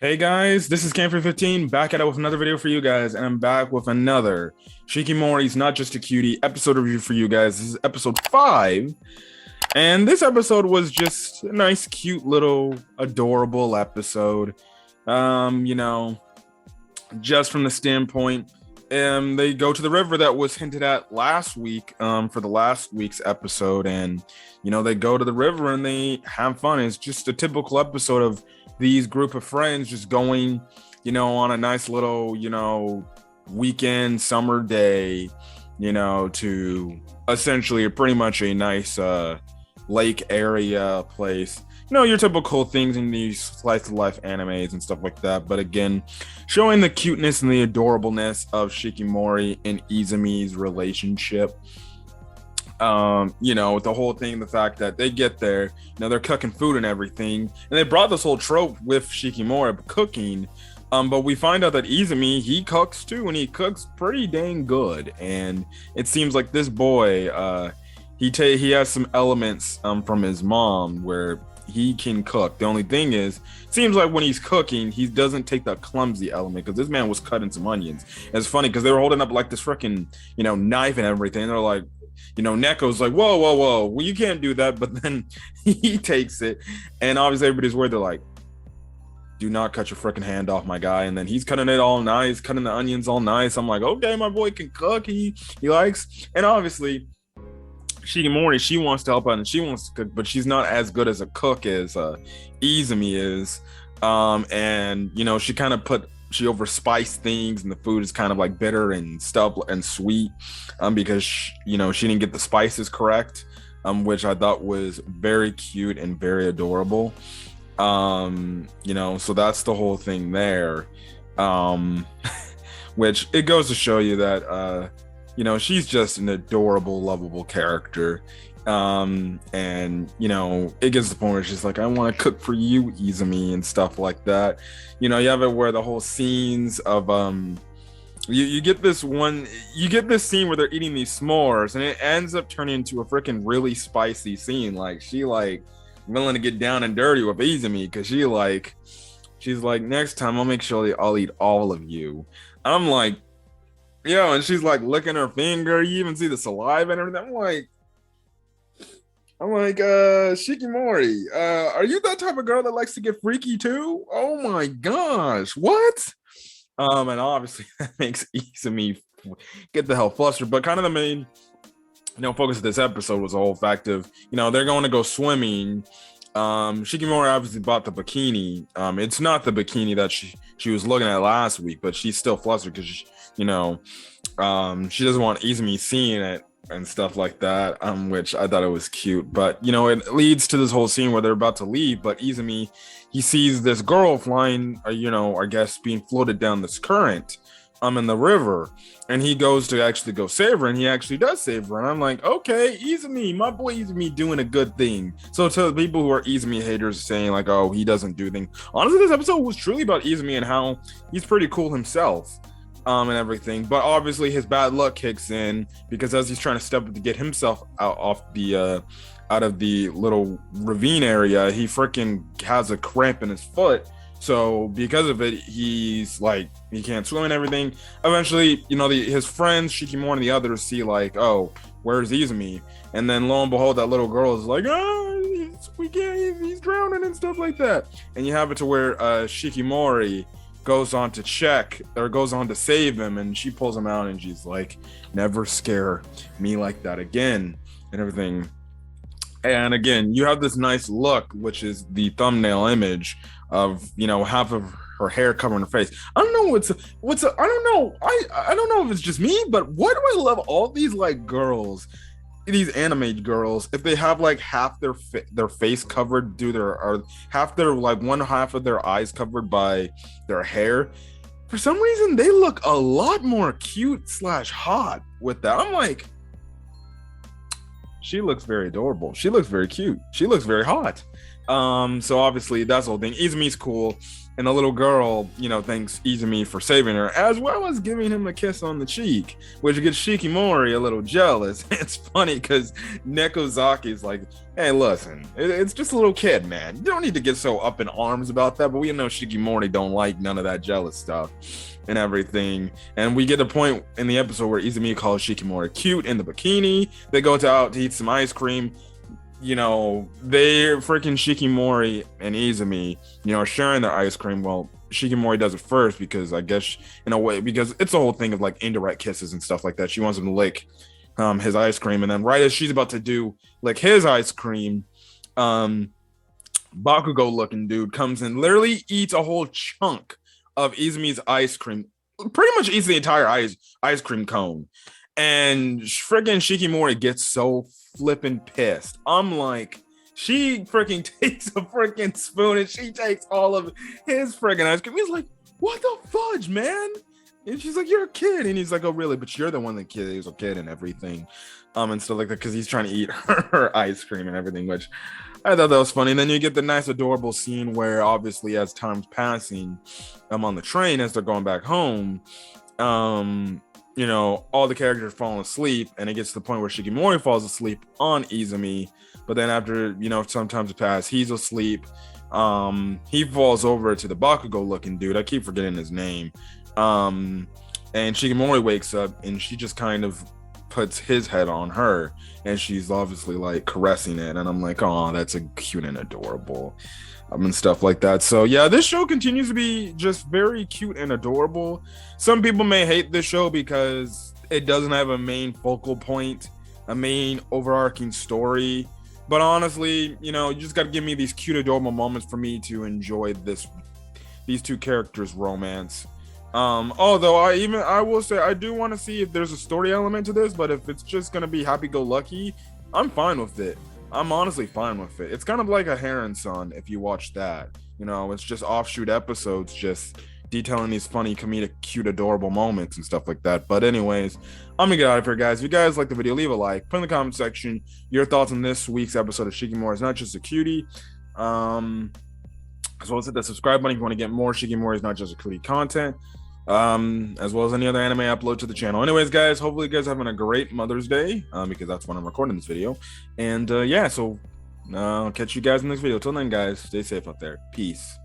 Hey guys, this is Camper15 back at it with another video for you guys, and I'm back with another Shikimori's Not Just a Cutie episode review for you guys. This is episode 5, and this episode was just a nice, cute, little, adorable episode. You know, just from the standpoint, they go to the river that was hinted at last week, for the last week's episode, and they go to the river and they have fun. It's just a typical episode of these group of friends just going, on a nice little, weekend summer day, to essentially pretty much a nice lake area place. Your typical things in these slice of life animes and stuff like that. But again, showing the cuteness and the adorableness of Shikimori and Izumi's relationship. With the whole thing, the fact that they get there, they're cooking food and everything, and they brought this whole trope with Shikimori cooking. But we find out that Izumi, he cooks too, and he cooks pretty dang good. And it seems like this boy, he has some elements from his mom where he can cook. The only thing is, it seems like when he's cooking, he doesn't take that clumsy element, because this man was cutting some onions. And it's funny because they were holding up like this freaking, knife and everything. They're like, Neko's like, whoa, well, you can't do that. But then he takes it, and obviously everybody's worried. They're like, do not cut your freaking hand off, my guy. And then he's cutting it all nice, cutting the onions all nice. I'm like, okay, my boy can cook. He likes. And obviously Shikimori, she wants to help out and she wants to cook, but she's not as good as a cook as Izumi is. And she kind of she overspiced things, and the food is kind of like bitter and stuff and sweet, because she didn't get the spices correct, which I thought was very cute and very adorable. So that's the whole thing there. Which it goes to show you that she's just an adorable, lovable character. And it gets to the point where she's like, I want to cook for you, Izumi, and stuff like that. You have it where the whole scenes of you get this scene where they're eating these s'mores, and it ends up turning into a freaking really spicy scene. Like, she willing to get down and dirty with Izumi, because she's like, next time I'll make sure I'll eat all of you. I'm like, and she's like licking her finger. You even see the saliva and everything. I'm like, Shikimori, are you that type of girl that likes to get freaky too? Oh my gosh, what? And obviously that makes Izumi get the hell flustered. But kind of the main, focus of this episode was the whole fact of, they're going to go swimming. Shikimori obviously bought the bikini. It's not the bikini that she was looking at last week, but she's still flustered because she doesn't want Izumi seeing it and stuff like that, which I thought it was cute. But it leads to this whole scene where they're about to leave, but Izumi, he sees this girl flying, I guess being floated down this current in the river, and he goes to actually go save her, and he actually does save her. And I'm like, okay, Izumi, my boy Izumi doing a good thing. So to the people who are Izumi haters saying like, oh, he doesn't do things, honestly, this episode was truly about Izumi and how he's pretty cool himself. And everything, but obviously his bad luck kicks in, because as he's trying to step to get himself out of the little ravine area, he freaking has a cramp in his foot. So because of it, he's like, he can't swim and everything. Eventually, his friends Shikimori and the others see like, oh, where's Izumi? And then lo and behold, that little girl is like, oh, he's drowning and stuff like that. And you have it to where Shikimori goes on to save him, and she pulls him out, and she's like, never scare me like that again, and everything. And again, you have this nice look, which is the thumbnail image of half of her hair covering her face. I don't know I don't know. I don't know if it's just me, but why do I love all these like girls, these anime girls, if they have like half their face covered, or half their, like one half of their eyes covered by their hair, for some reason they look a lot more cute / hot with that. I'm like, she looks very adorable, she looks very cute, she looks very hot. So obviously that's the whole thing. Izumi's cool, and the little girl, thanks Izumi for saving her, as well as giving him a kiss on the cheek, which gets Shikimori a little jealous. It's funny because Nekozaki's like, hey, listen, it's just a little kid, man. You don't need to get so up in arms about that, but we know Shikimori don't like none of that jealous stuff and everything. And we get a point in the episode where Izumi calls Shikimori cute in the bikini. They go out to eat some ice cream. They're freaking Shikimori and Izumi, are sharing their ice cream. Well, Shikimori does it first because I guess in a way, because it's a whole thing of like indirect kisses and stuff like that. She wants him to lick his ice cream, and then right as she's about to lick his ice cream, Bakugo looking dude comes in, literally eats a whole chunk of Izumi's ice cream, pretty much eats the entire ice cream cone. And freaking Shikimori gets so flipping pissed. I'm like, she freaking takes a freaking spoon and she takes all of his freaking ice cream. He's like, what the fudge, man? And she's like, you're a kid. And he's like, oh, really? But you're the one that was a kid and everything. And stuff like that, because he's trying to eat her ice cream and everything, which I thought that was funny. And then you get the nice, adorable scene where obviously as time's passing, I'm on the train as they're going back home. All the characters falling asleep, and it gets to the point where Shikimori falls asleep on Izumi, but then after, some time has passed, he's asleep. He falls over to the Bakugo looking dude. I keep forgetting his name. And Shikimori wakes up, and she just kind of puts his head on her, and she's obviously like caressing it, and I'm like, oh, that's a cute and adorable. And stuff like that. So yeah, this show continues to be just very cute and adorable. Some people may hate this show because it doesn't have a main focal point, a main overarching story. But honestly, you just got to give me these cute, adorable moments for me to enjoy these two characters' romance. Although I will say I do want to see if there's a story element to this, but if it's just gonna be happy-go-lucky, I'm fine with it. I'm honestly fine with it. It's kind of like a Heron Son if you watch that. It's just offshoot episodes just detailing these funny, comedic, cute, adorable moments and stuff like that. But anyways, I'm gonna get out of here, guys. If you guys like the video, leave a like. Put in the comment section your thoughts on this week's episode of Shikimori Is Not Just a Cutie. As well as hit that subscribe button if you want to get more Shikimori Is Not Just a Cutie content. As well as any other anime upload to the channel. Anyways, guys, hopefully you guys are having a great Mother's Day, because that's when I'm recording this video. And yeah, so I'll catch you guys in the next video. Till then, guys, stay safe out there. Peace.